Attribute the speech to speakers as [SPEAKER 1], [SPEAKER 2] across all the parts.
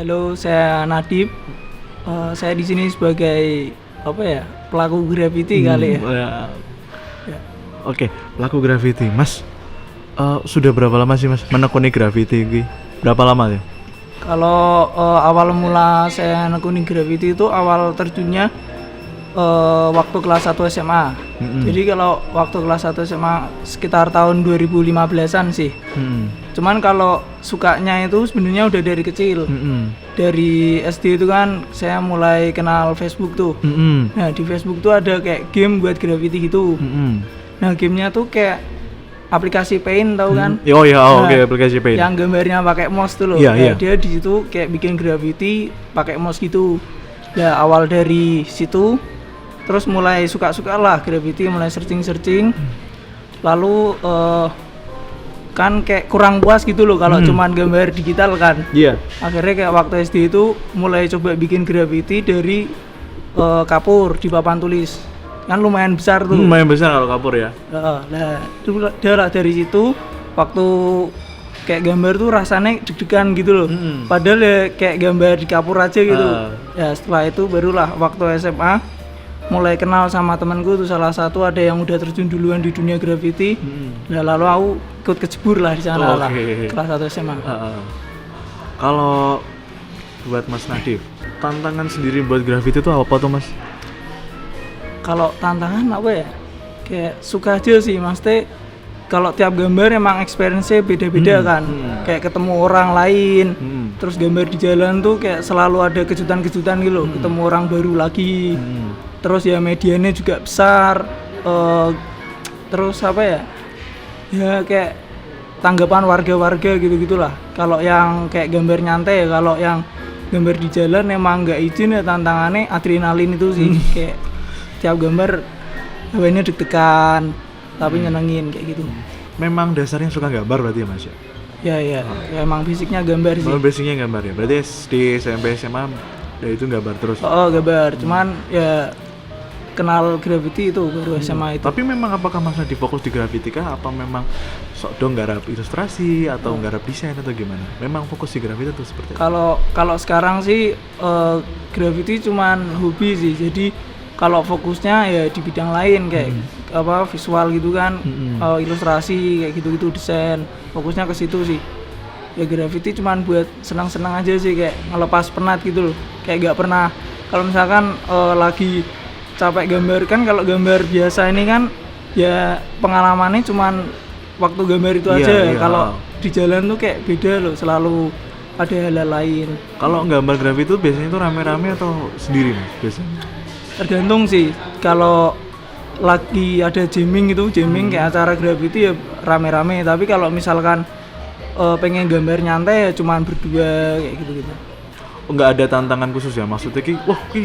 [SPEAKER 1] Halo, saya Nadib. Saya di sini sebagai pelaku graffiti kali ya. Ya.
[SPEAKER 2] Oke, pelaku graffiti. Mas, sudah berapa lama sih Mas menekuni graffiti ini? Berapa lama ya?
[SPEAKER 1] Kalau awal mula saya nekuni graffiti itu awal terjunnya waktu kelas 1 SMA. Jadi kalau waktu kelas 1 SMA sekitar tahun 2015-an sih. Cuman kalau sukanya itu sebenarnya udah dari kecil. Dari SD itu kan saya mulai kenal Facebook tuh. Nah, di Facebook tuh ada kayak game buat graffiti gitu. Nah, gamenya tuh kayak aplikasi Paint tahu kan?
[SPEAKER 2] Oke, aplikasi Paint.
[SPEAKER 1] Yang gambarnya pakai mouse tuh loh.
[SPEAKER 2] Iya.
[SPEAKER 1] Dia di situ kayak bikin graffiti pakai mouse gitu. Nah, awal dari situ terus mulai suka-suka lah graffiti, mulai searching. Lalu kan kayak kurang puas gitu loh kalau cuman gambar digital kan.
[SPEAKER 2] Iya.
[SPEAKER 1] Akhirnya kayak waktu SD itu mulai coba bikin graffiti dari kapur di papan tulis. Kan lumayan besar tuh.
[SPEAKER 2] Lumayan besar kalau kapur ya.
[SPEAKER 1] Nah, dari situ waktu kayak gambar tuh rasanya deg-degan gitu loh. Padahal ya kayak gambar di kapur aja gitu. Ya setelah itu barulah waktu SMA mulai kenal sama temanku tuh, salah satu ada yang udah terjun duluan di dunia graffiti. Nah, lalu aku ikut kecebur lah di sana lah. Kelas 1 SMA.
[SPEAKER 2] Kalau buat Mas Nadif, tantangan sendiri buat graffiti itu apa tuh Mas?
[SPEAKER 1] Kalau tantangan apa ya? Kayak suka aja sih, maksudnya kalau tiap gambar emang experience-nya beda-beda kan. Kayak ketemu orang lain, terus gambar di jalan tuh kayak selalu ada kejutan-kejutan gitu loh. Ketemu orang baru lagi. Terus ya medianya juga besar. Terus apa ya? Ya kayak tanggapan warga-warga gitu-gitulah. Kalau yang kayak gambar nyantai, kalau yang gambar di jalan emang nggak izin ya, tantangannya adrenalin itu sih. Kayak tiap gambar hawanya deg-degan tapi nyenengin kayak gitu.
[SPEAKER 2] Memang dasarnya suka gambar berarti ya Mas ya?
[SPEAKER 1] Ya emang basicnya gambar sih.
[SPEAKER 2] Basicnya gambar ya, berarti SD, SMP, SMA ya itu gambar terus?
[SPEAKER 1] Gambar, cuman ya kenal graffiti itu baru SMA itu.
[SPEAKER 2] Tapi memang apakah Mas Nadif fokus di graffiti kah? Apa memang sok dong garap ilustrasi atau garap desain atau gimana? Memang fokus di graffiti tuh seperti itu?
[SPEAKER 1] Kalau sekarang sih graffiti cuman hobi sih, jadi kalau fokusnya ya di bidang lain kayak visual gitu kan, ilustrasi kayak gitu-gitu, desain, fokusnya ke situ sih. Ya graffiti cuman buat senang-senang aja sih, kayak ngelepas penat gitu loh. Kayak nggak pernah kalau misalkan lagi capek gambar kan, kalau gambar biasa ini kan ya pengalamannya cuman waktu gambar itu aja. Kalau di jalan tuh kayak beda loh, selalu ada hal lain.
[SPEAKER 2] Kalau gambar graffiti itu biasanya itu rame-rame atau sendiri Mas biasanya?
[SPEAKER 1] Tergantung sih. Kalau lagi ada jamming kayak acara graffiti ya rame-rame. Tapi kalau misalkan pengen gambar nyantai ya cuman berdua kayak gitu-gitu.
[SPEAKER 2] Nggak ada tantangan khusus ya, maksudnya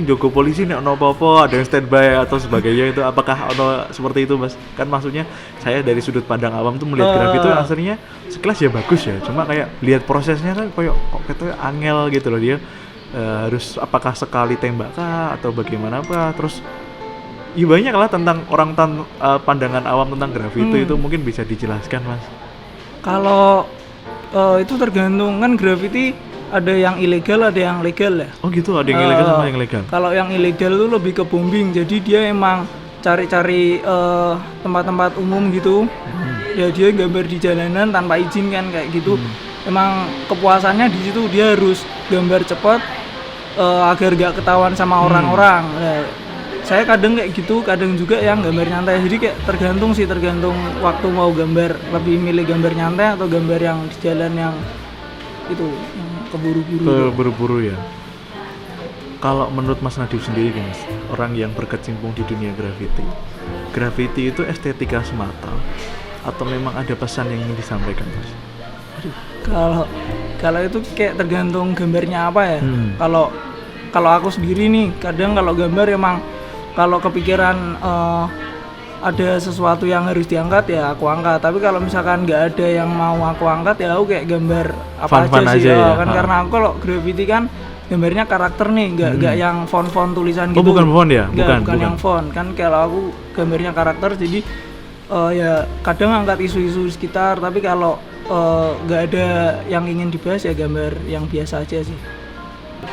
[SPEAKER 2] jogo polisi nih ono apa-apa, ada yang standby atau sebagainya itu, apakah ono seperti itu Mas? Kan maksudnya saya dari sudut pandang awam tuh melihat graffiti itu aslinya sekelas ya bagus ya, cuma kayak lihat prosesnya kan kok katanya angel gitu loh dia. Harus apakah sekali tembak kah atau bagaimana apa, terus ya banyak lah tentang pandangan awam tentang graffiti itu, mungkin bisa dijelaskan Mas?
[SPEAKER 1] Kalau itu tergantung kan, graffiti ada yang ilegal ada yang legal ya.
[SPEAKER 2] Oh gitu, ada yang ilegal sama yang legal.
[SPEAKER 1] Kalau yang ilegal itu lebih ke bombing, jadi dia emang cari-cari tempat-tempat umum gitu. Ya dia gambar di jalanan tanpa izin kan kayak gitu. Emang kepuasannya di situ, dia harus gambar cepat agar gak ketahuan sama orang-orang. Nah, saya kadang kayak gitu, kadang juga yang gambar nyantai. Jadi kayak tergantung waktu mau gambar, lebih milih gambar nyantai atau gambar yang di jalan yang itu yang keburu-buru ya.
[SPEAKER 2] Kalau menurut Mas Nadif sendiri Mas, orang yang berkecimpung di dunia graffiti itu estetika semata atau memang ada pesan yang ingin disampaikan Mas?
[SPEAKER 1] Kalau itu kayak tergantung gambarnya apa ya. Kalau aku sendiri nih, kadang kalau gambar emang kalau kepikiran ada sesuatu yang harus diangkat ya aku angkat. Tapi kalau misalkan nggak ada yang mau aku angkat ya aku kayak gambar apa
[SPEAKER 2] fun
[SPEAKER 1] aja sih
[SPEAKER 2] ya.
[SPEAKER 1] Kan karena aku kalau graffiti kan gambarnya karakter nih, nggak yang font tulisan gitu.
[SPEAKER 2] Bukan font ya?
[SPEAKER 1] Bukan yang font. Kan kalau aku gambarnya karakter, jadi ya kadang angkat isu-isu sekitar. Tapi kalau nggak ada yang ingin dibahas ya gambar yang biasa aja sih.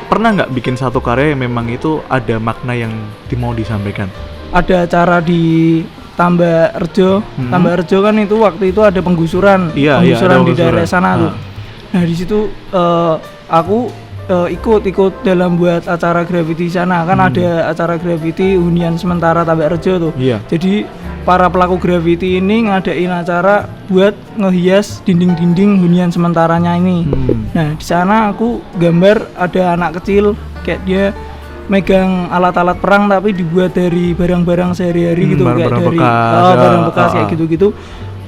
[SPEAKER 2] Pernah nggak bikin satu karya yang memang itu ada makna yang mau disampaikan?
[SPEAKER 1] Ada acara di Tambak Rejo. Tambak Rejo kan itu waktu itu ada penggusuran,
[SPEAKER 2] Iya,
[SPEAKER 1] penggusuran
[SPEAKER 2] ada
[SPEAKER 1] di daerah
[SPEAKER 2] penggusuran.
[SPEAKER 1] sana tuh. Nah di situ aku ikut dalam buat acara graffiti sana kan ada acara graffiti hunian sementara Tambak Rejo tuh.
[SPEAKER 2] Iya.
[SPEAKER 1] Jadi para pelaku graffiti ini ngadain acara buat ngehias dinding-dinding hunian sementaranya ini. Nah di sana aku gambar ada anak kecil kayak dia megang alat-alat perang tapi dibuat dari barang-barang sehari-hari gitu, kayak
[SPEAKER 2] barang-barang
[SPEAKER 1] dari
[SPEAKER 2] bekas,
[SPEAKER 1] barang bekas kayak gitu-gitu.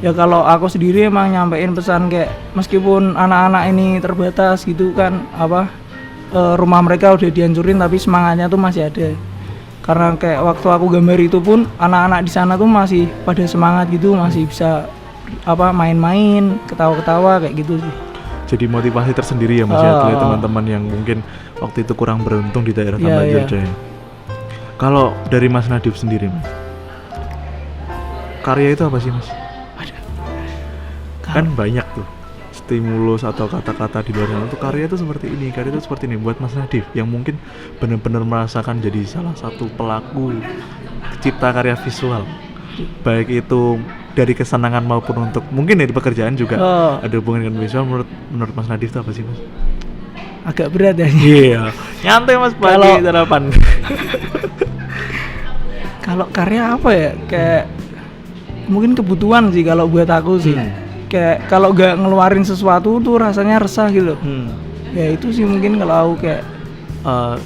[SPEAKER 1] Ya kalau aku sendiri emang nyampein pesan kayak meskipun anak-anak ini terbatas gitu kan rumah mereka udah dihancurin tapi semangatnya tuh masih ada. Karena kayak waktu aku gambar itu pun anak-anak di sana tuh masih pada semangat gitu, masih bisa main-main, ketawa-ketawa kayak gitu sih.
[SPEAKER 2] Jadi motivasi tersendiri ya Mas ya, oleh teman-teman yang mungkin waktu itu kurang beruntung di daerah Tambak Rejo. Kalau dari Mas Nadif sendiri, Mas, karya itu apa sih Mas? Kan banyak tuh stimulus atau kata-kata di luar sana tuh karya itu seperti ini, karya itu seperti ini buat Mas Nadif yang mungkin benar-benar merasakan jadi salah satu pelaku cipta karya visual, baik itu dari kesenangan maupun untuk mungkin dari pekerjaan juga ada hubungan dengan visual. Menurut Mas Nadif itu apa sih Mas?
[SPEAKER 1] Agak berat ya.
[SPEAKER 2] Iya, nyantai Mas pagi sarapan.
[SPEAKER 1] Kalau karya apa ya, kayak mungkin kebutuhan sih kalau buat aku sih. Kayak kalau gak ngeluarin sesuatu tuh rasanya resah gitu. Ya itu sih mungkin kalau aku kayak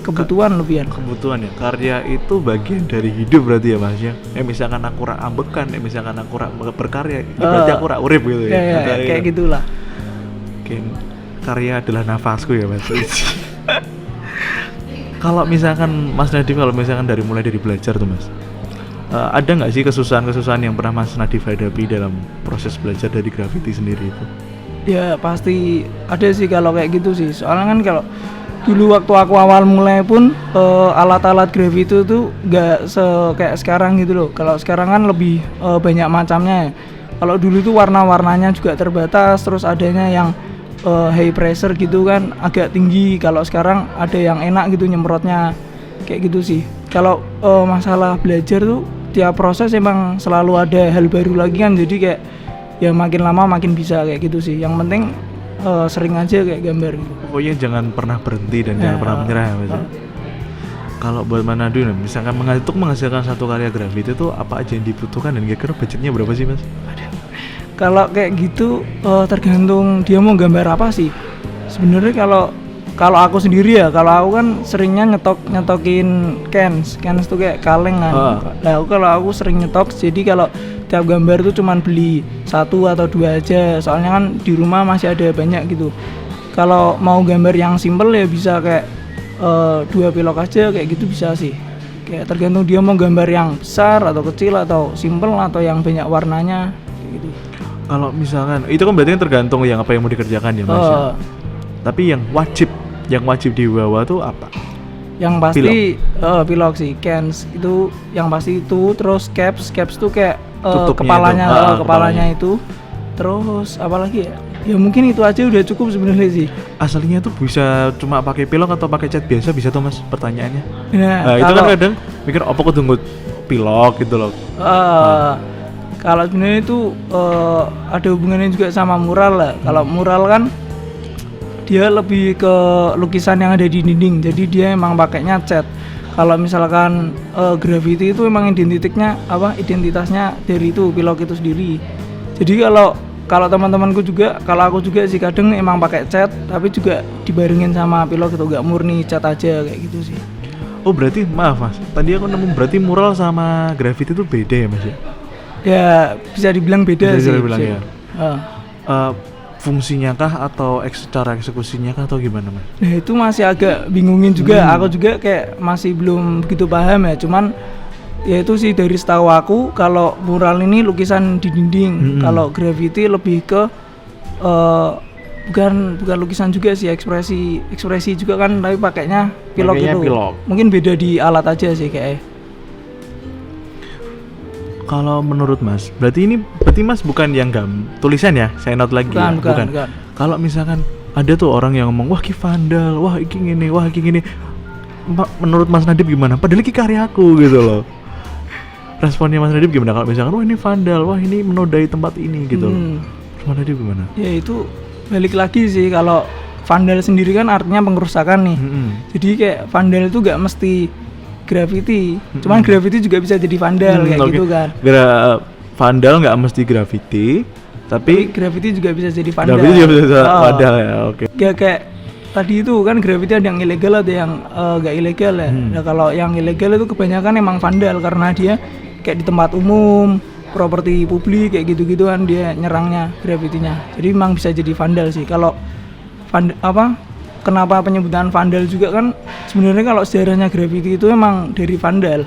[SPEAKER 1] kebutuhan lebihan.
[SPEAKER 2] Kebutuhan ya, karya itu bagian dari hidup berarti ya Mas ya. Misalkan aku rak ambekan, misalkan aku rak berkarya, berarti aku rak urip gitu ya.
[SPEAKER 1] Kayak gitulah.
[SPEAKER 2] Oke, karya adalah nafasku ya Mas. Kalau misalkan Mas Nadif, kalau misalkan mulai dari belajar tuh Mas, ada nggak sih kesusahan-kesusahan yang pernah Mas Nadif hadapi dalam proses belajar dari graffiti sendiri itu?
[SPEAKER 1] Ya pasti ada sih kalau kayak gitu sih. Soalnya kan kalau dulu waktu aku awal mulai pun alat-alat graffiti itu nggak kayak sekarang gitu loh. Kalau sekarang kan lebih banyak macamnya ya. Kalau dulu tuh warna-warnanya juga terbatas, terus adanya yang high pressure gitu kan agak tinggi. Kalau sekarang ada yang enak gitu nyemprotnya kayak gitu sih. Kalau masalah belajar tuh tiap proses emang selalu ada hal baru lagi kan, jadi kayak ya makin lama makin bisa kayak gitu sih. Yang penting sering aja kayak gambar gitu.
[SPEAKER 2] Pokoknya jangan pernah berhenti dan jangan pernah menyerah ya Mas. Kalau buat Mas Nadif, misalkan untuk menghasilkan satu karya graffiti itu apa aja yang dibutuhkan dan kira-kira budgetnya berapa sih Mas?
[SPEAKER 1] Kalau kayak gitu tergantung dia mau gambar apa sih. Sebenarnya kalau aku sendiri ya, kalau aku kan seringnya nyetokin cans tuh kayak kaleng kan. Nah kalau aku sering nyetok, jadi kalau tiap gambar tuh cuman beli 1 atau 2 aja, soalnya kan di rumah masih ada banyak gitu. Kalau mau gambar yang simple ya bisa kayak 2 pilok aja kayak gitu bisa sih. Kayak tergantung dia mau gambar yang besar atau kecil atau simple atau yang banyak warnanya kayak gitu.
[SPEAKER 2] Kalau misalkan itu kan berarti tergantung yang apa yang mau dikerjakan ya Mas. Tapi yang wajib dibawa tuh apa?
[SPEAKER 1] Yang pasti pilok sih, cans itu yang pasti itu, terus caps tuh kayak kepalanya itu. Terus apa lagi ya? Ya mungkin itu aja udah cukup sebenarnya sih.
[SPEAKER 2] Aslinya tuh bisa cuma pakai pilok atau pakai cat biasa bisa tuh Mas pertanyaannya.
[SPEAKER 1] Nah,
[SPEAKER 2] itu kan kadang mikir apa kok tunggu pilok gitu loh.
[SPEAKER 1] Kalau sebenarnya itu ada hubungannya juga sama mural lah. Kalau mural kan dia lebih ke lukisan yang ada di dinding, jadi dia emang pakainya cat. Kalau misalkan graffiti itu emang identitasnya dari itu pilok itu sendiri. Jadi kalau teman-temanku juga, kalau aku juga sih kadang emang pakai cat, tapi juga dibarengin sama pilok itu, nggak murni cat aja kayak gitu sih.
[SPEAKER 2] Oh berarti maaf Mas, tadi aku nemu berarti mural sama graffiti itu beda ya Mas ya?
[SPEAKER 1] Ya bisa dibilang beda sih.
[SPEAKER 2] Ya. Fungsinya kah atau cara eksekusinya kah atau gimana Mas?
[SPEAKER 1] Nah itu masih agak bingungin juga, aku juga kayak masih belum begitu paham ya. Cuman ya itu sih dari setahu aku, kalau mural ini lukisan di dinding, kalau graffiti lebih ke bukan lukisan juga sih, ekspresi juga kan, tapi pakainya pilok itu. Mungkin beda di alat aja sih kayaknya.
[SPEAKER 2] Kalau menurut Mas, berarti Mas bukan yang tulisan ya? Saya note lagi.
[SPEAKER 1] Bukan.
[SPEAKER 2] Kalau misalkan ada tuh orang yang ngomong wah ki vandal, wah iki gini, wah iki gini. Menurut Mas Nadib gimana? Padahal iki karyaku gitu loh. Responnya Mas Nadib gimana kalau misalkan wah ini vandal, wah ini menodai tempat ini gitu loh. Mas Nadib gimana?
[SPEAKER 1] Ya itu balik lagi sih, kalau vandal sendiri kan artinya pengerusakan nih. Jadi kayak vandal itu gak mesti graffiti, cuman graffiti juga bisa jadi vandal kayak gitu kan.
[SPEAKER 2] Vandal nggak mesti graffiti, tapi
[SPEAKER 1] graffiti juga bisa jadi vandal.
[SPEAKER 2] Graffiti juga bisa vandal ya, oke.
[SPEAKER 1] Ya kayak tadi itu kan graffiti ada yang ilegal, ada yang nggak ilegal ya. Nah kalau yang ilegal itu kebanyakan emang vandal karena dia kayak di tempat umum, properti publik kayak gitu-gitu kan dia nyerangnya graffitinya. Jadi emang bisa jadi vandal sih. Kalau kenapa penyebutan vandal juga kan sebenarnya kalau sejarahnya graffiti itu emang dari vandal.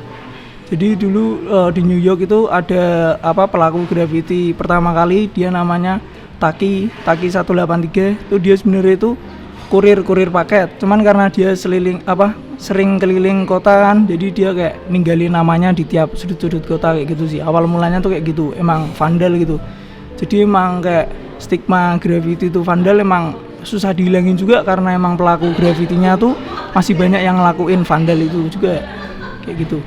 [SPEAKER 1] Jadi dulu di New York itu ada pelaku graffiti pertama kali, dia namanya Taki 183. Itu dia sebenarnya itu kurir paket. Cuman karena dia sering keliling kota kan, jadi dia kayak ninggalin namanya di tiap sudut-sudut kota kayak gitu sih. Awal mulanya tuh kayak gitu, emang vandal gitu. Jadi emang kayak stigma graffiti itu vandal emang susah dihilangin juga karena emang pelaku graffitinya tuh masih banyak yang ngelakuin vandal itu juga kayak gitu.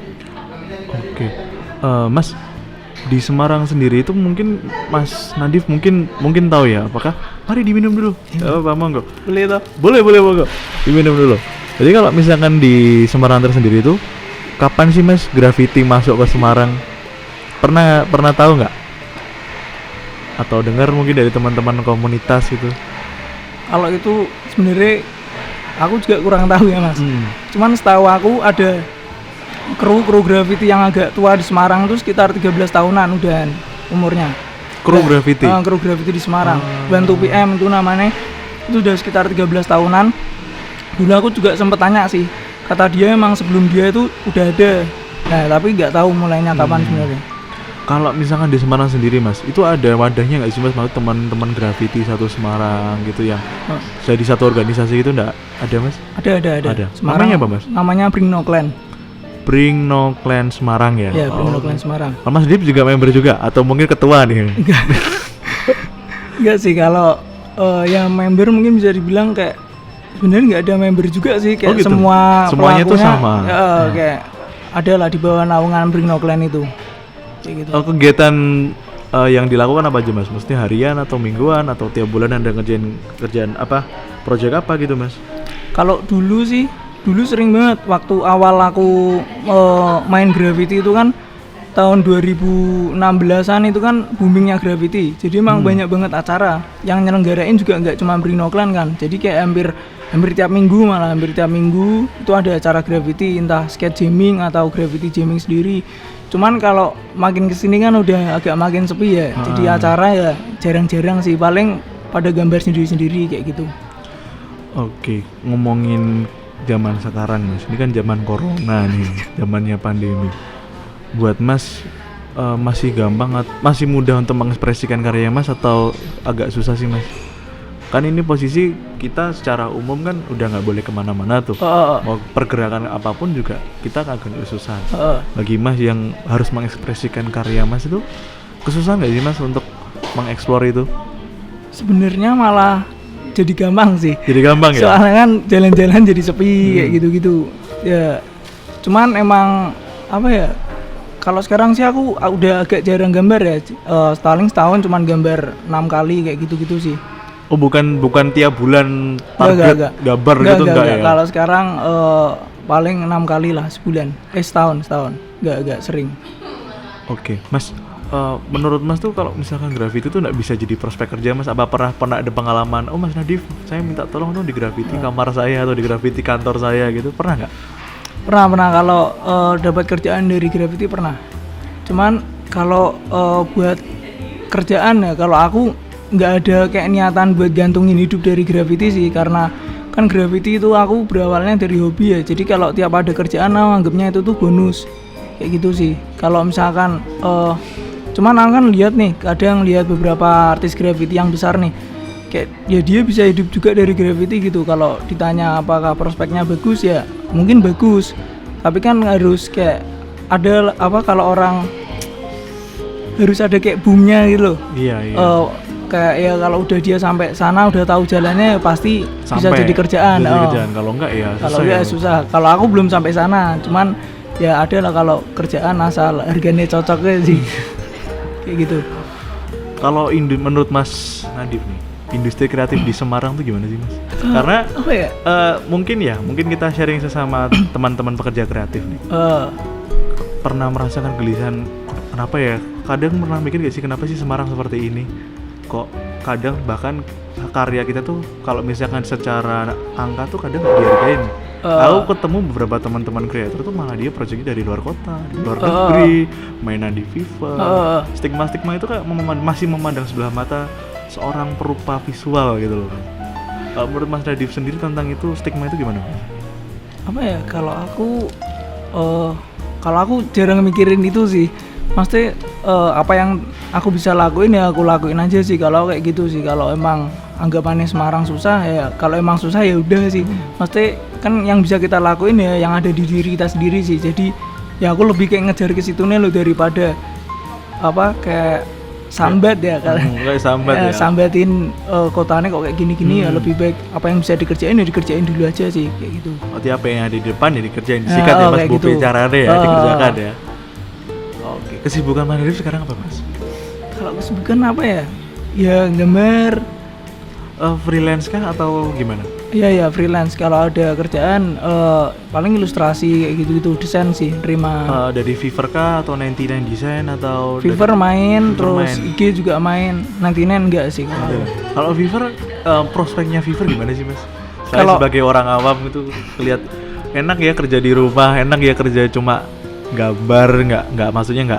[SPEAKER 2] Oke, Mas di Semarang sendiri itu mungkin Mas Nadif mungkin tahu ya, apakah? Mari diminum dulu. Apa monggo?
[SPEAKER 1] Boleh toh?
[SPEAKER 2] Boleh monggo. Diminum dulu. Jadi kalau misalkan di Semarang tersendiri itu kapan sih Mas graffiti masuk ke Semarang? Pernah tahu nggak? Atau dengar mungkin dari teman-teman komunitas itu?
[SPEAKER 1] Kalau itu sebenarnya aku juga kurang tahu ya Mas. Cuman setahu aku ada kru graffiti yang agak tua di Semarang itu sekitar 13 tahunan udah umurnya.
[SPEAKER 2] Kru graffiti?
[SPEAKER 1] Kru graffiti di Semarang. Bantu PM itu namanya. Itu udah sekitar 13 tahunan. Dulu aku juga sempet tanya sih. Kata dia emang sebelum dia itu udah ada. Nah tapi nggak tahu mulainya kapan sebenarnya.
[SPEAKER 2] Kalau misalkan di Semarang sendiri Mas, itu ada wadahnya nggak sih Mas? Maksud teman-teman graffiti satu Semarang gitu yang jadi satu organisasi gitu nggak ada Mas? Ada.
[SPEAKER 1] Semarang,
[SPEAKER 2] namanya apa Mas?
[SPEAKER 1] Namanya Bring No Clan.
[SPEAKER 2] Bring No Clan Semarang ya?
[SPEAKER 1] Iya, Bring No Clan Semarang.
[SPEAKER 2] Mas Dip juga member juga atau mungkin ketua nih?
[SPEAKER 1] Enggak sih, kalau yang member mungkin bisa dibilang kayak sebenarnya nggak ada member juga sih, kayak
[SPEAKER 2] gitu?
[SPEAKER 1] semuanya
[SPEAKER 2] itu sama.
[SPEAKER 1] Kayak ada lah di bawah naungan Bring No Clan itu. Kayak gitu.
[SPEAKER 2] Kegiatan yang dilakukan apa aja Mas? Mesti harian atau mingguan atau tiap bulan Anda kerjaan apa? Project apa gitu Mas?
[SPEAKER 1] Kalau dulu sering banget waktu awal aku main graffiti itu kan tahun 2016-an itu kan boomingnya graffiti. Jadi emang banyak banget acara yang nyelenggarain juga nggak cuma Bring No Clan kan. Jadi kayak hampir tiap minggu itu ada acara graffiti, entah skate jamming atau graffiti jamming sendiri. Cuman kalau makin kesini kan udah agak makin sepi ya. Jadi acara ya jarang-jarang sih, paling pada gambar sendiri-sendiri kayak gitu.
[SPEAKER 2] Oke, ngomongin zaman sekarang Mas, ini kan zaman corona nih, zamannya pandemi. Buat Mas masih masih mudah untuk mengekspresikan karya Mas atau agak susah sih Mas? Kan ini posisi kita secara umum kan udah nggak boleh kemana-mana tuh. Mau pergerakan apapun juga kita agak kesusahan. Bagi Mas yang harus mengekspresikan karya Mas itu kesusahan nggak sih Mas untuk mengeksplor itu?
[SPEAKER 1] Sebenarnya malah jadi gampang sih.
[SPEAKER 2] Jadi gampang ya?
[SPEAKER 1] Soalnya kan jalan-jalan jadi sepi kayak gitu-gitu. Ya, cuman emang apa ya? Kalau sekarang sih aku udah agak jarang gambar ya. Setahun cuman gambar 6 kali kayak gitu-gitu sih.
[SPEAKER 2] Oh bukan tiap bulan target gambar gitu enggak ya?
[SPEAKER 1] Kalau sekarang paling 6 kali lah sebulan. Setahun. Enggak sering.
[SPEAKER 2] Oke, Mas. Menurut Mas tuh kalau misalkan graffiti tuh nggak bisa jadi prospek kerja Mas? Apa pernah ada pengalaman? Oh Mas Nadif, saya minta tolong dong di graffiti kamar saya atau di graffiti kantor saya gitu, pernah nggak?
[SPEAKER 1] Pernah. Kalau dapat kerjaan dari graffiti pernah. Cuman kalau buat kerjaan ya, kalau aku nggak ada kayak niatan buat gantungin hidup dari graffiti sih, karena kan graffiti itu aku berawalnya dari hobi ya. Jadi kalau tiap ada kerjaan aku anggapnya itu tuh bonus kayak gitu sih. Kalau misalkan cuman aku kan lihat nih, kadang lihat beberapa artis graffiti yang besar nih, kayak ya dia bisa hidup juga dari graffiti gitu. Kalau ditanya apakah prospeknya bagus, ya mungkin bagus, tapi kan harus kayak ada kalau orang harus ada kayak boomnya gitu loh.
[SPEAKER 2] Iya.
[SPEAKER 1] kayak ya kalau udah dia sampai sana udah tahu jalannya ya pasti bisa jadi kerjaan.
[SPEAKER 2] Bisa jadi kerjaan. Kalau enggak ya susah.
[SPEAKER 1] Kalau ya susah. Kalau aku belum sampai sana, cuman ya ada lah kalau kerjaan asal harganya cocoknya sih. Kayak gitu.
[SPEAKER 2] Kalau menurut Mas Nadif nih, industri kreatif di Semarang tuh gimana sih Mas? Karena
[SPEAKER 1] apa ya?
[SPEAKER 2] Mungkin kita sharing sesama teman-teman pekerja kreatif nih. Pernah merasakan gelisahan kenapa ya? Kadang pernah mikir gak sih kenapa sih Semarang seperti ini? Kok kadang bahkan karya kita tuh kalau misalkan secara angka tuh kadang gak dihargain. Aku ketemu beberapa teman-teman kreator tuh malah dia proyeknya dari luar kota, di luar negeri, mainan di FIFA. Stigma-stigma itu kayak masih memandang sebelah mata seorang perupa visual gitu loh. Menurut Mas Nadif sendiri tentang itu stigma itu gimana?
[SPEAKER 1] Apa ya? Kalau aku jarang mikirin itu sih. Maksudnya apa yang aku bisa lakuin ya aku lakuin aja sih kalau kayak gitu sih. Kalau emang anggapannya Semarang susah ya kalau emang susah ya udah sih. Maksudnya kan yang bisa kita lakuin ya yang ada di diri kita sendiri sih. Jadi ya aku lebih kayak ngejar ke situ nih lo daripada apa kayak sambat ya kan.
[SPEAKER 2] Kayak sambat ya.
[SPEAKER 1] Sambatin kotanya kok kayak gini-gini ya lebih baik apa yang bisa dikerjain ya dikerjain dulu aja sih kayak gitu.
[SPEAKER 2] Berarti apa yang ada di depan ya dikerjain, disikat ya Mas Bopi gitu. Caranya ya dikerjakan ya. Oke, kesibukan Mas Nadif sekarang apa Mas?
[SPEAKER 1] Kalau kesibukan apa ya? Ya gambar.
[SPEAKER 2] Freelance kah atau gimana?
[SPEAKER 1] Iya freelance. Kalau ada kerjaan paling ilustrasi kayak gitu-gitu, desain sih terima.
[SPEAKER 2] Dari Fiverr kah atau 99 Design atau
[SPEAKER 1] Fiverr main, terus IG juga main. 99 enggak sih
[SPEAKER 2] kalau Fiverr prospeknya Fiverr gimana sih Mas? Saya sebagai orang awam itu lihat enak ya kerja di rumah, enak ya kerja cuma gambar, nggak maksudnya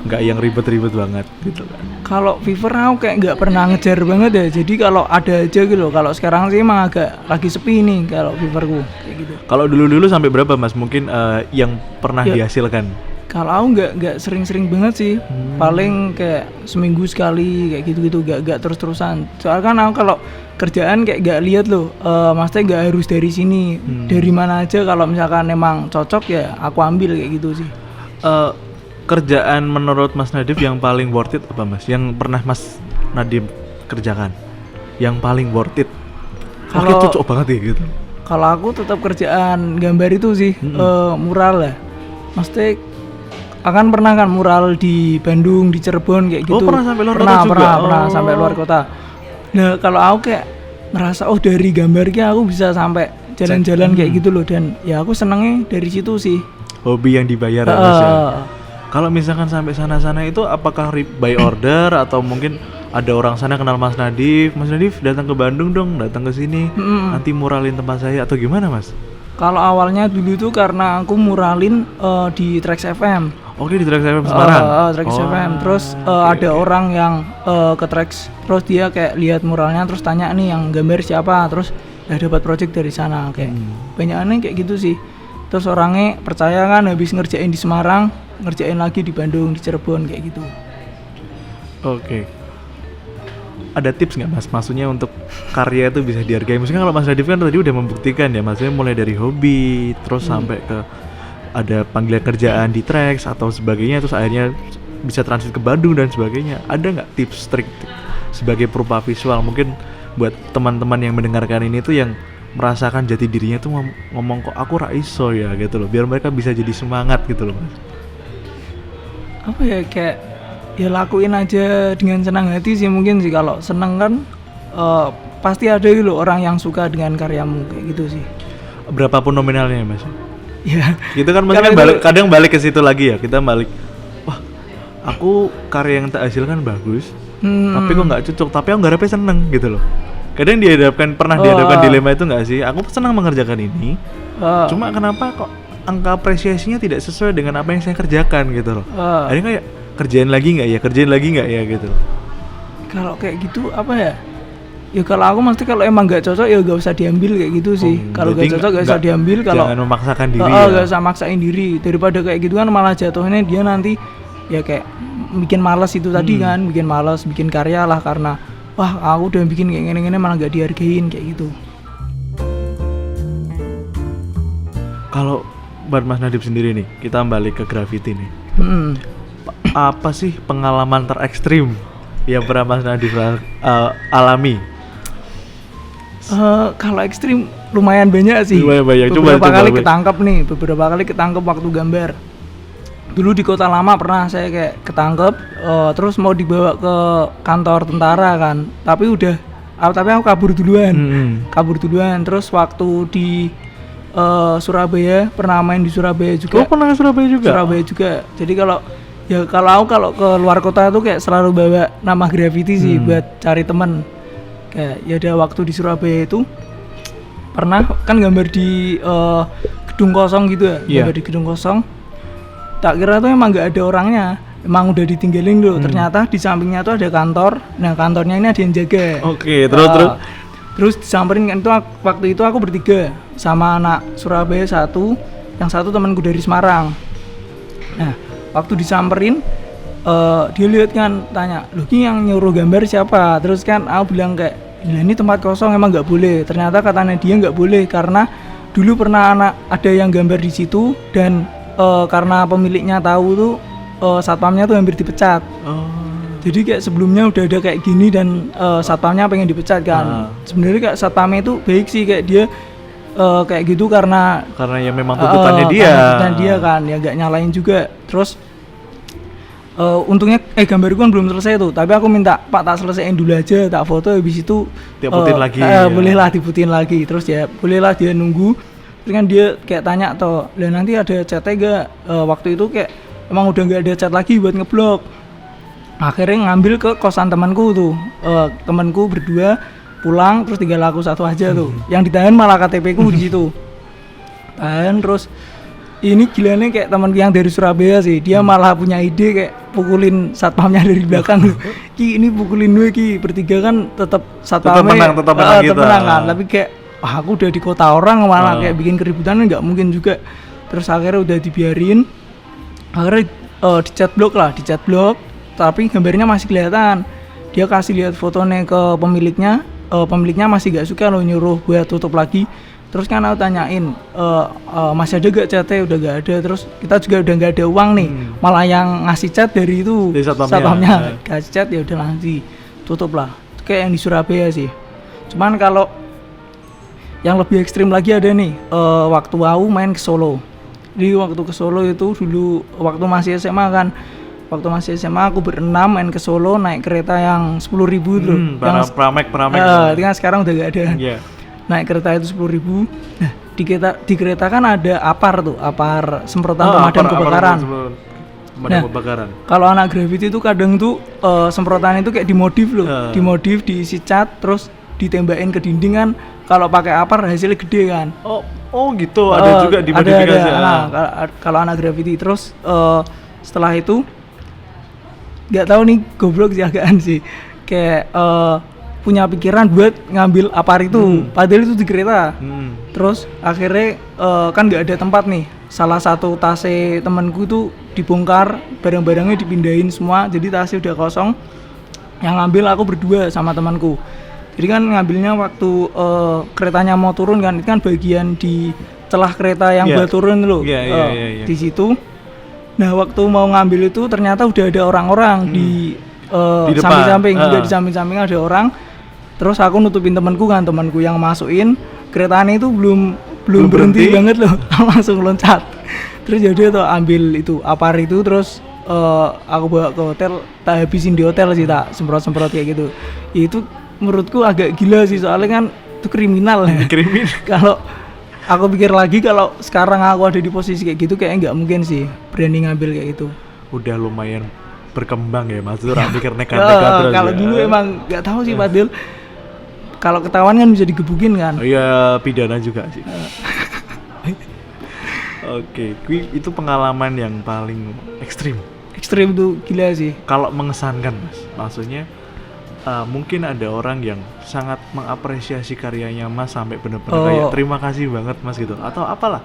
[SPEAKER 2] nggak yang ribet-ribet banget gitu kan.
[SPEAKER 1] Kalau Fiverr aku kayak nggak pernah ngejar banget ya, jadi kalau ada aja gitu. Kalau sekarang sih emang agak lagi sepi nih kalau Fiverrku kayak gitu.
[SPEAKER 2] Kalau dulu sampai berapa Mas mungkin yang pernah dihasilkan?
[SPEAKER 1] Kalau aku nggak sering-sering banget sih, paling kayak seminggu sekali kayak gitu-gitu, nggak terus-terusan. Soalnya kan aku kalau kerjaan kayak nggak lihat loh, maksudnya nggak harus dari sini, dari mana aja. Kalau misalkan emang cocok ya aku ambil kayak gitu sih.
[SPEAKER 2] Kerjaan menurut Mas Nadif yang paling worth it apa Mas? Yang pernah Mas Nadif kerjakan? Yang paling worth it? Kalau cocok banget ya gitu.
[SPEAKER 1] Kalau aku tetap kerjaan gambar itu sih, mural lah. Maksudnya akan pernah kan mural di Bandung, di Cirebon kayak gitu.
[SPEAKER 2] Pernah sampai luar kota juga?
[SPEAKER 1] Pernah sampai luar kota. Nah kalau aku kayak ngerasa dari gambarnya aku bisa sampai jalan-jalan kayak gitu loh. Dan ya aku senengnya dari situ sih.
[SPEAKER 2] Hobi yang dibayar ya Mas ya? Kalau misalkan sampai sana-sana itu apakah by order atau mungkin ada orang sana kenal Mas Nadif datang ke Bandung dong, datang ke sini nanti muralin tempat saya atau gimana Mas?
[SPEAKER 1] Kalau awalnya dulu itu karena aku muralin di Trax FM.
[SPEAKER 2] Oke, di Trax FM Semarang.
[SPEAKER 1] Trax FM. Terus ada orang yang ke Trax, terus dia kayak lihat muralnya terus tanya nih yang gambar siapa, terus dapat project dari sana kayak banyakannya kayak gitu sih. Terus orangnya percaya kan habis ngerjain di Semarang, ngerjain lagi di Bandung, di Cirebon kayak gitu.
[SPEAKER 2] Oke. Ada tips nggak Mas? Maksudnya untuk karya itu bisa dihargai. Maksudnya kalau Mas Nadif kan tadi udah membuktikan ya, maksudnya mulai dari hobi, terus sampai ke ada panggilan kerjaan di Trax atau sebagainya, terus akhirnya bisa transit ke Bandung dan sebagainya. Ada nggak tips trik sebagai perupa visual mungkin buat teman-teman yang mendengarkan ini tuh yang merasakan jati dirinya tuh ngomong kok aku raiso ya gitu loh, biar mereka bisa jadi semangat gitu loh Mas.
[SPEAKER 1] Apa ya kayak ya lakuin aja dengan senang hati sih mungkin sih. Kalau seneng kan pasti ada gitu loh orang yang suka dengan karyamu kayak gitu sih.
[SPEAKER 2] Berapapun nominalnya Mas.
[SPEAKER 1] Ya.
[SPEAKER 2] Gitu kan maksudnya kadang balik ke situ lagi ya, kita balik. Wah, aku karya yang tak hasilkan bagus, tapi kok nggak cocok, tapi aku garapnya seneng gitu loh. Kadang pernah dihadapkan dilema itu nggak sih? Aku senang mengerjakan ini, cuma kenapa kok angka apresiasinya tidak sesuai dengan apa yang saya kerjakan gitu loh. Akhirnya kayak kerjain lagi nggak ya gitu.
[SPEAKER 1] Kalau kayak gitu apa ya? Ya kalau aku mesti kalau emang nggak cocok ya nggak usah diambil kayak gitu sih. Kalau nggak cocok nggak usah diambil. Kalau
[SPEAKER 2] jangan memaksakan diri.
[SPEAKER 1] Nggak usah maksain diri. Daripada kayak gitu kan malah jatuhnya dia nanti ya kayak bikin malas itu tadi kan, bikin malas, bikin karya lah karena wah aku udah bikin kayak gini-gini malah nggak dihargain kayak gitu.
[SPEAKER 2] Kalau buat Mas Nadif sendiri nih, kita balik ke graffiti nih. Apa sih pengalaman terekstrim yang pernah Mas Nadif alami?
[SPEAKER 1] Kalau ekstrim lumayan banyak sih.
[SPEAKER 2] Lumayan banyak.
[SPEAKER 1] Beberapa kali ketangkep waktu gambar. Dulu di Kota Lama pernah saya kayak ketangkep, terus mau dibawa ke kantor tentara kan. Tapi aku kabur duluan. Terus waktu di Surabaya, pernah main di Surabaya juga.
[SPEAKER 2] Oh, pernah ke Surabaya juga?
[SPEAKER 1] Surabaya juga. Jadi kalau ke luar kota tuh kayak selalu bawa nama graffiti sih buat cari teman. Kayak ya ada waktu di Surabaya itu pernah kan gambar di gedung kosong gitu ya, gambar di gedung kosong. Tak kira tuh emang nggak ada orangnya, emang udah ditinggalin dulu. Ternyata di sampingnya tuh ada kantor. Nah kantornya ini ada yang jaga.
[SPEAKER 2] Oke, terus
[SPEAKER 1] disamperin kan, itu waktu itu aku bertiga sama anak Surabaya satu, yang satu temanku dari Semarang. Nah waktu disamperin, dia lihat kan, tanya, loh ini yang nyuruh gambar siapa? Terus kan aku bilang kayak, ini tempat kosong emang nggak boleh. Ternyata katanya dia nggak boleh karena dulu pernah ada yang gambar di situ dan karena pemiliknya tahu tuh satpamnya tuh hampir dipecat. Jadi kayak sebelumnya udah ada kayak gini dan satpamnya pengen dipecat kan. Sebenarnya kayak satpamnya itu baik sih, kayak dia kayak gitu karena
[SPEAKER 2] ya memang tuntutannya dia
[SPEAKER 1] kan, ya gak nyalain juga. Terus untungnya gambarku kan belum selesai tuh, tapi aku minta Pak tak selesaiin dulu aja, tak foto habis itu
[SPEAKER 2] diputin lagi.
[SPEAKER 1] Bolehlah diputin lagi. Terus ya bolehlah dia nunggu. Terus kan dia kayak tanya toh, "Lah nanti ada chatnya gak?" Waktu itu kayak emang udah gak ada chat lagi buat ngeblok. Akhirnya ngambil ke kosan temanku tuh. Temanku berdua pulang, terus tinggal aku satu aja tuh. Yang ditahan malah KTP ku di situ. Dan terus ini gilanya kayak teman yang dari Surabaya sih, dia malah punya ide kayak pukulin satpamnya dari belakang. Ki ini pukulin gue Ki, bertiga kan tetap satpamnya
[SPEAKER 2] tetap menang
[SPEAKER 1] kan, tapi kayak aku udah di kota orang malah kayak bikin keributan nggak mungkin juga. Terus akhirnya udah dibiarin, akhirnya di chat block, tapi gambarnya masih kelihatan. Dia kasih lihat fotonya ke pemiliknya, pemiliknya masih gak suka loh, nyuruh buat tutup lagi. Terus kan aku tanyain, masih ada gak chatnya? Udah gak ada. Terus kita juga udah gak ada uang nih, malah yang ngasih chat dari itu satpamnya kasih chat, ya udah langsung tutup lah. Kayak yang di Surabaya sih. Cuman kalau yang lebih ekstrim lagi ada nih, waktu aku main ke Solo. Jadi waktu ke Solo itu dulu waktu masih SMA kan. Waktu masih SMA aku berenam main ke Solo naik kereta yang 10.000 tuh. Yang
[SPEAKER 2] Pramek.
[SPEAKER 1] Itu kan sekarang udah gak ada.
[SPEAKER 2] Yeah.
[SPEAKER 1] Naik kereta itu 10.000. Nah, di kereta kan ada apar semprotan pemadam kebakaran.
[SPEAKER 2] Kebakaran.
[SPEAKER 1] Kalau anak graffiti itu kadang tuh semprotan itu kayak dimodif loh. Dimodif, diisi cat, terus ditembakin ke dinding kan. Kalau pakai apar hasilnya gede kan.
[SPEAKER 2] Oh gitu, ada juga dimodifikasi.
[SPEAKER 1] Kalau anak graffiti terus setelah itu nggak tahu nih, goblok sih agaan sih, kayak punya pikiran buat ngambil apar itu, padahal itu di kereta. Terus akhirnya kan nggak ada tempat nih, salah satu tasnya temanku tuh dibongkar, barang-barangnya dipindahin semua, jadi tasnya udah kosong. Yang ngambil aku berdua sama temanku. Jadi kan ngambilnya waktu keretanya mau turun kan, itu kan bagian di celah kereta yang buat turun loh. Di situ. Nah waktu mau ngambil itu ternyata udah ada orang-orang di samping-samping, juga di samping-samping ada orang. Terus aku nutupin temanku yang masukin, keretanya itu belum berhenti banget loh, langsung loncat. Terus jadi tuh ambil itu apar itu, terus aku bawa ke hotel, tak habisin di hotel sih, tak semprot-semprot kayak gitu. Itu menurutku agak gila sih, soalnya kan itu kriminal ya. Kalau aku pikir lagi, kalau sekarang aku ada di posisi kayak gitu, kayaknya nggak mungkin sih berani ngambil kayak gitu.
[SPEAKER 2] Udah lumayan berkembang ya Mas, orang mikir nekat-nekat terus.
[SPEAKER 1] Kalau dulu emang nggak tahu sih Padil. Kalau ketahuan kan bisa digebukin kan.
[SPEAKER 2] Iya, pidana juga sih. Oke, itu pengalaman yang paling ekstrim.
[SPEAKER 1] Ekstrim tuh gila sih.
[SPEAKER 2] Kalau mengesankan Mas, maksudnya mungkin ada orang yang sangat mengapresiasi karyanya Mas sampai benar-benar kayak terima kasih banget Mas gitu, atau apalah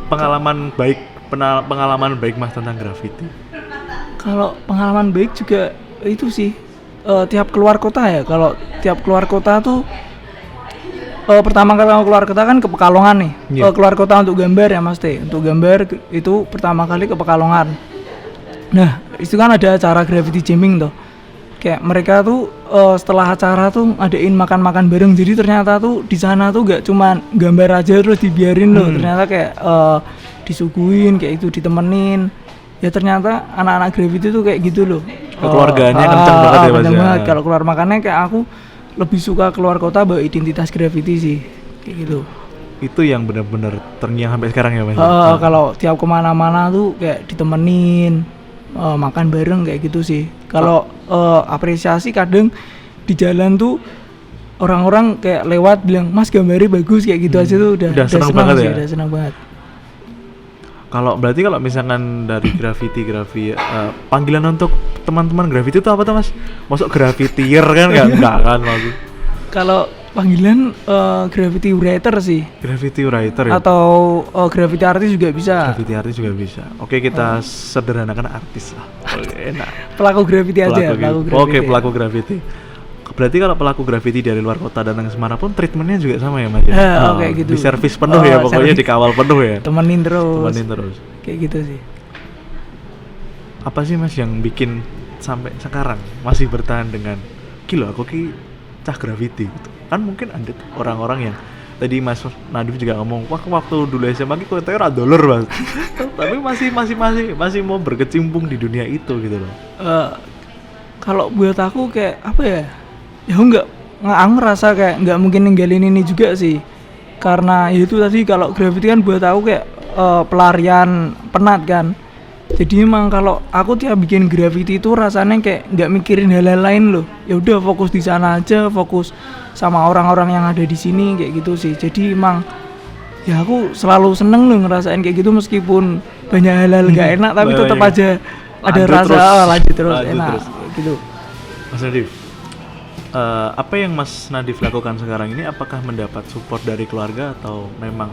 [SPEAKER 2] pengalaman baik Mas tentang graffiti.
[SPEAKER 1] Kalau pengalaman baik juga itu sih tiap keluar kota ya. Kalau tiap keluar kota tuh pertama kali keluar kota kan ke Pekalongan nih. Keluar kota untuk gambar ya Mas T. Untuk gambar itu pertama kali ke Pekalongan. Nah itu kan ada acara graffiti jamming tuh. kayak mereka tuh setelah acara tuh adain makan-makan bareng, jadi ternyata tuh di sana tuh gak cuman gambar aja terus dibiarin loh, ternyata kayak disuguhin kayak itu, ditemenin. Ya ternyata anak-anak Gravity tuh kayak gitu loh,
[SPEAKER 2] kekeluargaannya kencang banget ya Mas
[SPEAKER 1] kencang
[SPEAKER 2] ya.
[SPEAKER 1] banget. Kalau keluar makannya kayak aku lebih suka keluar kota bawa identitas Gravity sih kayak gitu.
[SPEAKER 2] Itu yang benar-benar terngiang sampai sekarang ya Mas.
[SPEAKER 1] Kalau tiap kemana-mana tuh kayak ditemenin, makan bareng kayak gitu sih. Kalau apresiasi kadang di jalan tuh orang-orang kayak lewat bilang Mas gambarnya bagus kayak gitu aja tuh udah
[SPEAKER 2] senang banget
[SPEAKER 1] sih,
[SPEAKER 2] ya.
[SPEAKER 1] udah senang banget.
[SPEAKER 2] Berarti kalau misalkan dari graffiti panggilan untuk teman-teman graffiti itu apa tuh Mas? Masuk graffitier kan enggak kan maksud.
[SPEAKER 1] Kalau panggilan graffiti writer sih.
[SPEAKER 2] Graffiti writer ya.
[SPEAKER 1] Atau graffiti artis juga bisa.
[SPEAKER 2] Graffiti artis juga bisa. Oke, kita sederhanakan artis lah. Enak.
[SPEAKER 1] Pelaku graffiti aja, pelaku graffiti.
[SPEAKER 2] Oke, pelaku graffiti. Berarti kalau pelaku graffiti dari luar kota datang ke Semarang pun treatmentnya juga sama ya Mas?
[SPEAKER 1] Oke gitu.
[SPEAKER 2] Di servis penuh ya, pokoknya dikawal penuh ya.
[SPEAKER 1] Temenin terus. Kayak gitu sih.
[SPEAKER 2] Apa sih Mas yang bikin sampai sekarang masih bertahan dengan kilo aku cah graffiti gitu? Kan mungkin ada orang-orang yang tadi Mas Nadif juga ngomong, wah waktu dulu SMA kok ternyata dollar Mas. Tapi masih mau berkecimpung di dunia itu gitu loh.
[SPEAKER 1] Kalau buat aku kayak apa ya? Ya aku ngerasa kayak nggak mungkin ninggalin ini juga sih, karena itu tadi kalau graffiti kan buat aku kayak pelarian penat kan. Jadi emang kalau aku tiap bikin graffiti itu rasanya kayak nggak mikirin hal-hal lain loh. Ya udah fokus di sana aja, fokus sama orang-orang yang ada di sini kayak gitu sih. Jadi emang ya aku selalu seneng loh ngerasain kayak gitu, meskipun banyak hal-hal nggak enak tapi tetap aja ada rasa lanjut terus enak kayak gitu.
[SPEAKER 2] Mas Nadif, apa yang Mas Nadif lakukan sekarang ini, apakah mendapat support dari keluarga atau memang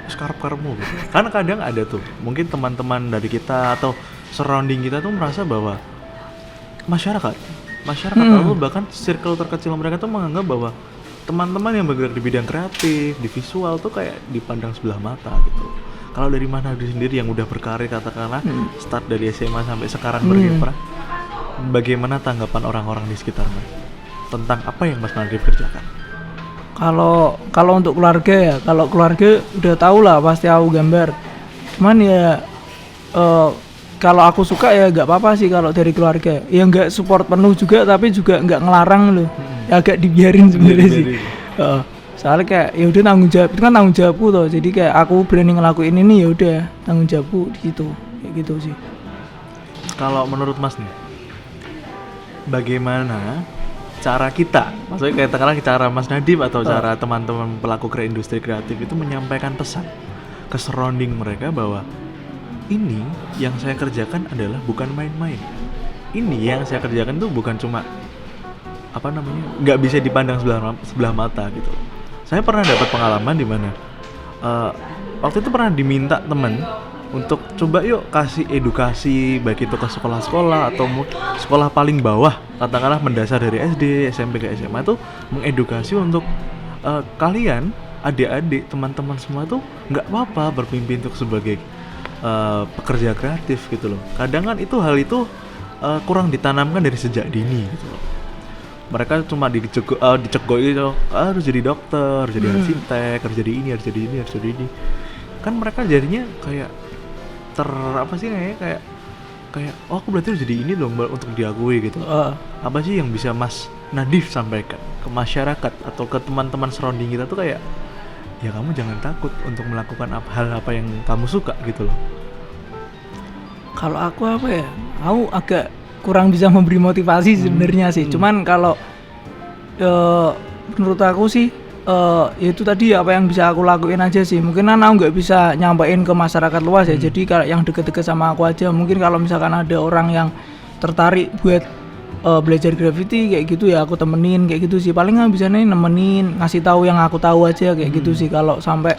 [SPEAKER 2] sekarep-karepmu gitu? Karena kadang ada tuh mungkin teman-teman dari kita atau surrounding kita tuh merasa bahwa masyarakat atau bahkan circle terkecil mereka tuh menganggap bahwa teman-teman yang bergerak di bidang kreatif, di visual tuh kayak dipandang sebelah mata gitu. Kalau dari Mas Nadif sendiri yang udah berkarir katakanlah start dari SMA sampai sekarang berkiprah, bagaimana tanggapan orang-orang di sekitar Mas tentang apa yang Mas Nadif kerjakan?
[SPEAKER 1] Kalau untuk keluarga ya, kalau keluarga udah tau lah pasti aku gambar. Cuman ya kalau aku suka ya nggak apa-apa sih kalau dari keluarga. Ya nggak support penuh juga, tapi juga nggak ngelarang loh. Ya agak dibiarin sebenarnya sih. Soalnya kayak ya udah tanggung jawab, itu kan tanggung jawabku tuh. Jadi kayak aku berani ngelakuin ini ya udah tanggung jawabku di situ. Kayak gitu sih.
[SPEAKER 2] Kalau menurut Mas nih, bagaimana cara kita, maksudnya kayak katakanlah cara Mas Nadif atau cara teman-teman pelaku industri kreatif itu menyampaikan pesan ke surrounding mereka bahwa ini yang saya kerjakan adalah bukan main-main. Ini yang saya kerjakan tuh bukan cuma nggak bisa dipandang sebelah mata gitu. Saya pernah dapat pengalaman di mana waktu itu pernah diminta teman untuk coba yuk kasih edukasi baik itu ke sekolah-sekolah atau sekolah paling bawah, katakanlah mendasar dari SD, SMP ke SMA tuh mengedukasi untuk kalian adik-adik teman-teman semua tuh nggak apa-apa bermimpi untuk sebagai pekerja kreatif gitu loh. Kadang kan hal itu kurang ditanamkan dari sejak dini gitu loh. Mereka cuma dicegok gitu, harus jadi dokter, jadi arsitek, harus jadi ini, harus jadi ini, harus jadi ini. Kan mereka jadinya kayak kayak oh aku berarti harus jadi ini dong untuk diakui gitu. Apa sih yang bisa Mas Nadif sampaikan ke masyarakat atau ke teman-teman surrounding kita tuh kayak ya kamu jangan takut untuk melakukan hal apa yang kamu suka gitu loh.
[SPEAKER 1] Kalau aku aku agak kurang bisa memberi motivasi sebenarnya sih. Cuman kalau menurut aku sih ya itu tadi apa yang bisa aku lakuin aja sih. Mungkin aku nggak bisa nyampein ke masyarakat luas ya. Jadi kalau yang deket-deket sama aku aja. Mungkin kalau misalkan ada orang yang tertarik buat belajar graffiti kayak gitu ya aku temenin kayak gitu sih. Paling nggak bisa nih nemenin, ngasih tahu yang aku tahu aja kayak gitu sih. Kalau sampai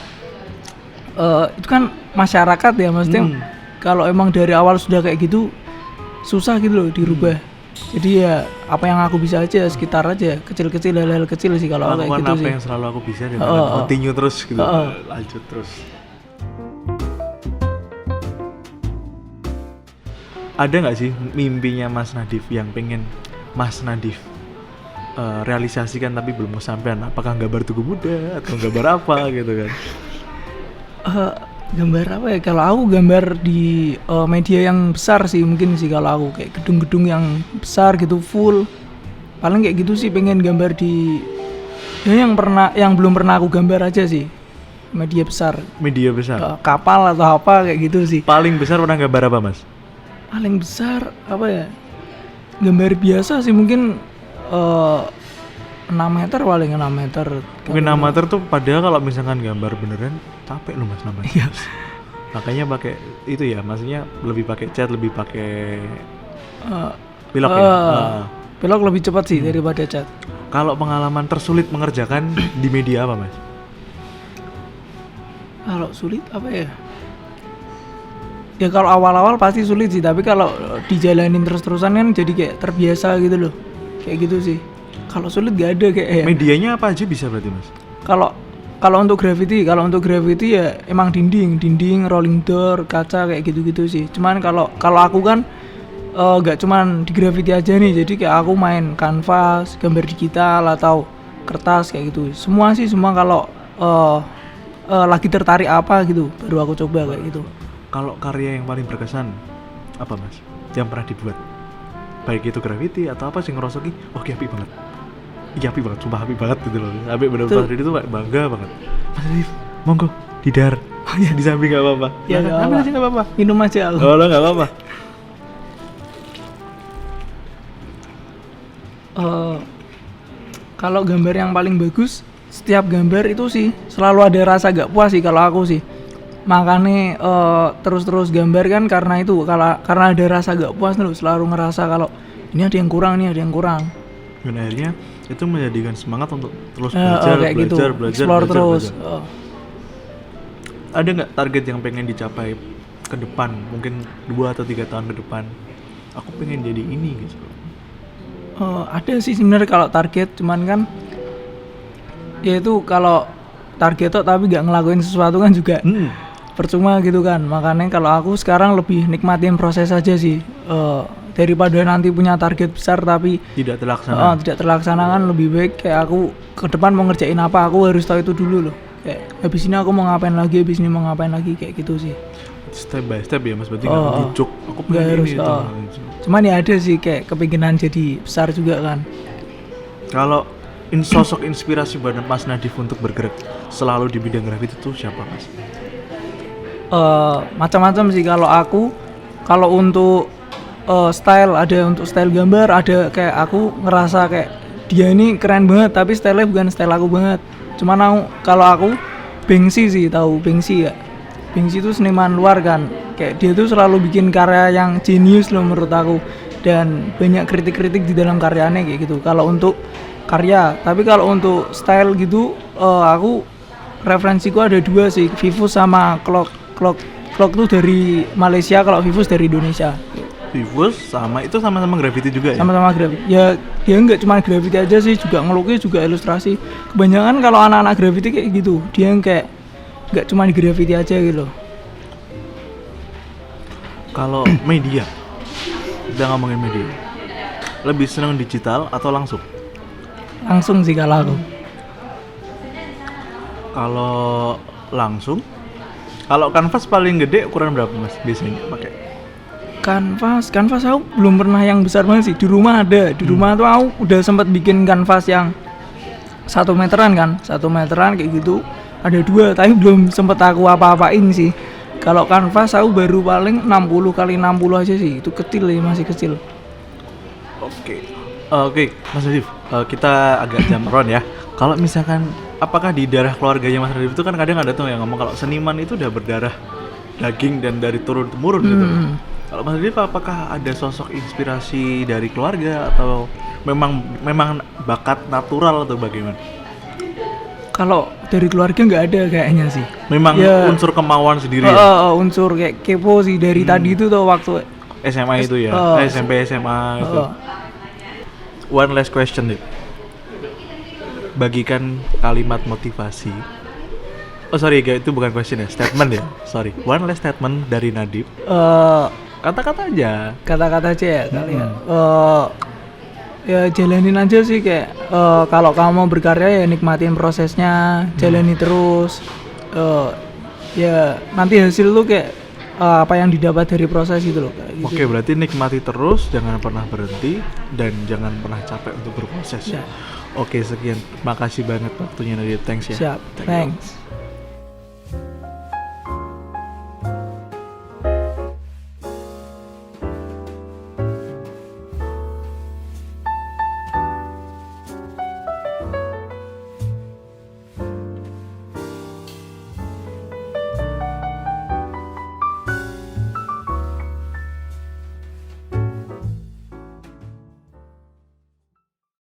[SPEAKER 1] itu kan masyarakat ya, maksudnya kalau emang dari awal sudah kayak gitu susah gitu loh dirubah. Jadi ya apa yang aku bisa aja, sekitar aja, kecil-kecil, hal-hal kecil sih kalau kayak gitu sih.
[SPEAKER 2] Apa yang selalu aku bisa dan continue terus gitu, lanjut terus. Ada nggak sih mimpinya Mas Nadif yang pengen Mas Nadif realisasikan tapi belum kesampaian? Apakah gambar Tugu Muda atau gambar apa gitu kan?
[SPEAKER 1] Gambar apa ya? Kalau aku gambar di media yang besar sih mungkin sih, kalau aku kayak gedung-gedung yang besar gitu full. Paling kayak gitu sih, pengen gambar di ya yang belum pernah aku gambar aja sih. Media besar.
[SPEAKER 2] Media besar.
[SPEAKER 1] Kapal atau apa kayak gitu sih.
[SPEAKER 2] Paling besar pernah gambar apa, Mas?
[SPEAKER 1] Paling besar apa ya? Gambar biasa sih mungkin 6 meter paling 6 meter.
[SPEAKER 2] Mungkin 6 meter tuh padahal kalau misalkan gambar beneran capek loh Mas namanya.
[SPEAKER 1] Iya.
[SPEAKER 2] Makanya pakai itu ya, maksudnya lebih pakai cat, lebih pakai pilok ya.
[SPEAKER 1] Pilok lebih cepat sih daripada cat.
[SPEAKER 2] Kalau pengalaman tersulit mengerjakan di media apa, Mas?
[SPEAKER 1] Kalau sulit apa ya? Ya kalau awal-awal pasti sulit sih, tapi kalau dijalanin terus-terusan kan jadi kayak terbiasa gitu loh. Kayak gitu sih. Kalau sulit gak ada kayak ya.
[SPEAKER 2] Medianya apa aja bisa berarti, Mas?
[SPEAKER 1] Kalau untuk graffiti ya emang dinding, rolling door, kaca kayak gitu-gitu sih. Cuman kalau aku kan gak cuman di graffiti aja nih, jadi kayak aku main kanvas, gambar digital atau kertas kayak gitu. Semua kalau lagi tertarik apa gitu baru aku coba kayak gitu.
[SPEAKER 2] Kalau karya yang paling berkesan apa, Mas? Yang pernah dibuat? Baik itu graffiti atau apa sih ngerosoki, oh api banget. Iya api banget, sumpah api banget gitu loh. Sampai benar-benar itu bangga banget. Mas Nadif, monggo didar. Oh ya di samping enggak apa-apa.
[SPEAKER 1] Ya
[SPEAKER 2] ambil aja enggak apa-apa.
[SPEAKER 1] Minum aja aku.
[SPEAKER 2] Oh, enggak apa-apa.
[SPEAKER 1] Kalau gambar yang paling bagus, setiap gambar itu sih selalu ada rasa gak puas sih kalau aku sih. Makanya terus-terus gambar kan karena ada rasa gak puas loh, selalu ngerasa kalau ini ada yang kurang.
[SPEAKER 2] Dan akhirnya itu menjadikan semangat untuk terus belajar.
[SPEAKER 1] Explore terus.
[SPEAKER 2] Ada nggak target yang pengen dicapai ke depan? Mungkin 2 atau 3 tahun ke depan. Aku pengen jadi ini gitu.
[SPEAKER 1] Ada sih sebenarnya kalau target, cuman kan ya itu kalau target tuh tapi gak ngelakuin sesuatu kan juga percuma gitu kan. Makanya kalau aku sekarang lebih nikmatin proses aja sih, daripada nanti punya target besar tapi
[SPEAKER 2] tidak terlaksana
[SPEAKER 1] kan lebih baik kayak aku ke depan mau ngerjain apa, aku harus tahu itu dulu loh. Kayak habis ini aku mau ngapain lagi, kayak gitu sih.
[SPEAKER 2] Step by step ya Mas, berarti nggak dijuk aku pengen
[SPEAKER 1] harus,
[SPEAKER 2] ini
[SPEAKER 1] cuman ya ada sih kayak kepinginan jadi besar juga kan.
[SPEAKER 2] Kalau sosok inspirasi buat Mas Nadif untuk bergerak selalu di bidang grafiti itu siapa, Mas?
[SPEAKER 1] Macam-macam sih kalau aku. Kalau untuk style, ada untuk style gambar, ada kayak aku ngerasa kayak dia ini keren banget tapi style-nya bukan style aku banget. Cuman kalau aku Banksy sih, tahu Banksy ya? Banksy itu seniman luar kan, kayak dia tuh selalu bikin karya yang jenius loh menurut aku, dan banyak kritik-kritik di dalam karyanya kayak gitu. Kalau untuk karya, tapi kalau untuk style gitu, aku referensiku ada 2 sih, Vivus sama Clock tuh dari Malaysia, kalau Vivus dari Indonesia.
[SPEAKER 2] Vivus sama-sama graffiti juga ya?
[SPEAKER 1] Sama-sama graffiti. Ya dia nggak cuma graffiti aja sih, juga ngelukis, juga ilustrasi. Kebanyakan kalau anak-anak graffiti kayak gitu, dia yang kayak nggak cuma di graffiti aja gitu.
[SPEAKER 2] Kalau media, kita ngomongin media, lebih senang digital atau langsung?
[SPEAKER 1] Langsung sih kalau aku.
[SPEAKER 2] Kalau langsung, kalau kanvas paling gede ukuran berapa Mas biasanya pakai?
[SPEAKER 1] Kanvas aku belum pernah yang besar banget sih. Di rumah ada, di rumah tuh aku udah sempat bikin kanvas yang 1 meteran kan, 1 meteran kayak gitu. Ada 2, tapi belum sempet aku apa-apain sih. Kalau kanvas aku baru paling 60 x 60 aja sih. Itu kecil ya, masih kecil.
[SPEAKER 2] Oke, Mas Nadif, kita agak jump around ya. Kalau misalkan, apakah di darah keluarganya Mas Nadif itu kan kadang ada tuh yang ngomong kalau seniman itu udah berdarah daging dan dari turun-temurun gitu. Kalau Mas Nadif, apakah ada sosok inspirasi dari keluarga atau memang bakat natural atau bagaimana?
[SPEAKER 1] Kalau dari keluarga nggak ada kayaknya sih.
[SPEAKER 2] Memang ya, unsur kemauan sendiri ya?
[SPEAKER 1] Unsur kayak kepo sih dari tadi itu tuh waktu
[SPEAKER 2] SMA itu ya? SMP, SMA itu. One last question deh. Bagikan kalimat motivasi. Oh sorry guys, itu bukan question ya, statement ya. Sorry. One last statement dari Nadif. Kata-kata aja.
[SPEAKER 1] Kata-kata aja ya kali ya. ya jalanin aja sih kayak kalau kamu mau berkarya ya nikmatin prosesnya, jalani terus. Ya nanti hasil lu kayak apa yang didapat dari proses itu loh kayak gitu.
[SPEAKER 2] Oke, berarti nikmati terus, jangan pernah berhenti dan jangan pernah capek untuk berproses ya.
[SPEAKER 1] Ya.
[SPEAKER 2] Oke, sekian. Makasih banget waktunya Nadit. Thanks ya.
[SPEAKER 1] Siap.
[SPEAKER 2] Thank you.
[SPEAKER 1] Thanks.